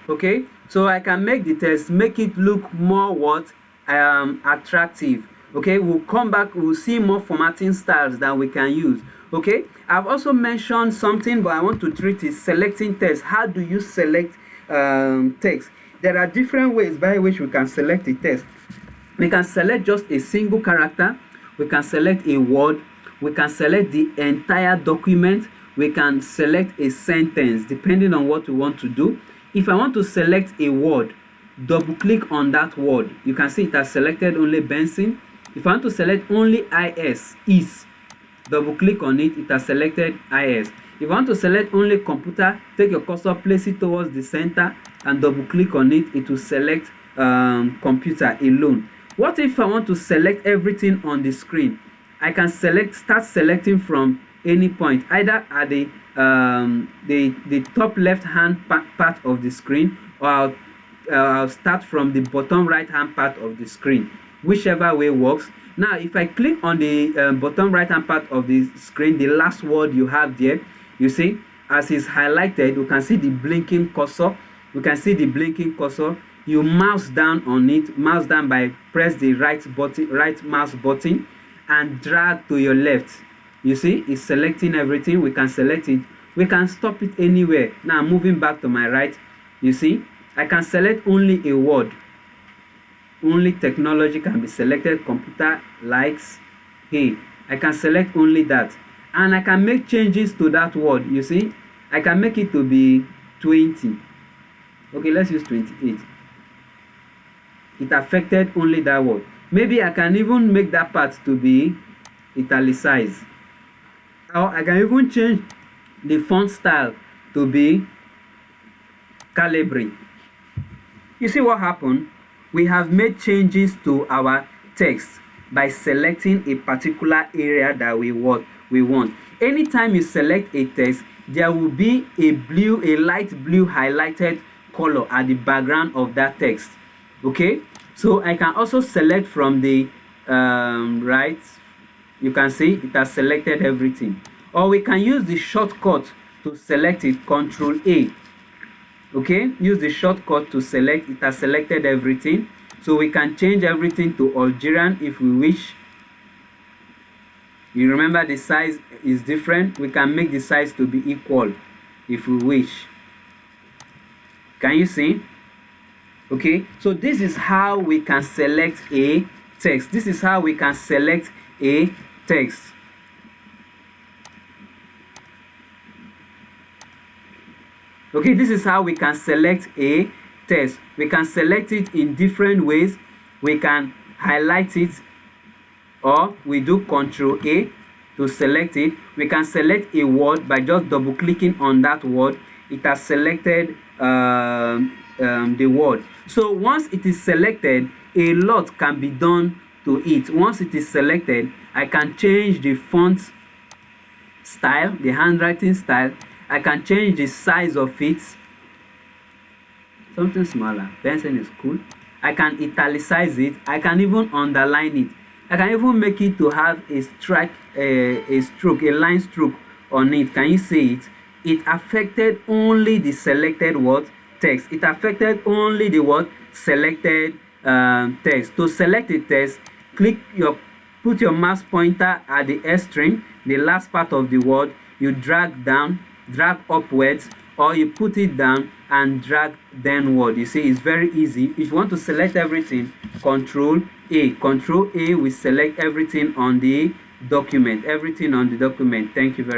Okay, so I can make the text, make it look more what attractive. Okay, we'll come back, we'll see more formatting styles that we can use. Okay, I've also mentioned something, but I want to treat it selecting text. How do you select text? There are different ways by which we can select a text. We can select just a single character, we can select a word, we can select the entire document, we can select a sentence depending on what we want to do. If I want to select a word, double click on that word. You can see it has selected only Benson. If I want to select only is, double click on it, it has selected is. If I want to select only computer, take your cursor, place it towards the center and double click on it, it will select computer alone. What if I want to select everything on the screen? I can start selecting from any point, either at the top left hand part of the screen, or I'll start from the bottom right hand part of the screen, whichever way works. Now if I click on the bottom right hand part of the screen, the last word you have there, you see as it's highlighted, you can see the blinking cursor. You can see the blinking cursor. You mouse down on it, mouse down by press the right mouse button and drag to your left. You see it's selecting everything. We can select it, we can stop it anywhere. Now I'm moving back to my right. You see I can select only a word. Only technology can be selected, computer, likes, hey. I can select only that, and I can make changes to that word. You see I can make it to be 20. Okay, let's use 28. It affected only that word. Maybe I can even make that part to be italicized, or I can even change the font style to be Calibri. You see what happened? We have made changes to our text by selecting a particular area that we want. Anytime you select a text, there will be a light blue highlighted color at the background of that text. Okay, so I can also select from the right. You can see it has selected everything, or we can use the shortcut to select it, Control A. Okay, use the shortcut to select. It has selected everything, so we can change everything to Algerian if we wish. You remember the size is different. We can make the size to be equal if we wish. Can you see? Okay, so this is how we can select a text. This is how we can select a text. Okay, this is how we can select a text. We can select it in different ways. We can highlight it, or we do Control A to select it. We can select a word by just double clicking on that word. It has selected the word. So once it is selected, a lot can be done to it. Once it is selected, I can change the font style, the handwriting style. I can change the size of it, something smaller. Benson is cool. I can italicize it. I can even underline it. I can even make it to have a stroke, a line stroke on it. Can you see it? It affected only the selected word text. It affected only the word selected text. To select a text, put your mouse pointer at the extreme, the last part of the word. You drag down, drag upwards, or you put it down and drag downward. You see, it's very easy. If you want to select everything, Control A. Control A will select everything on the document. Everything on the document. Thank you very much.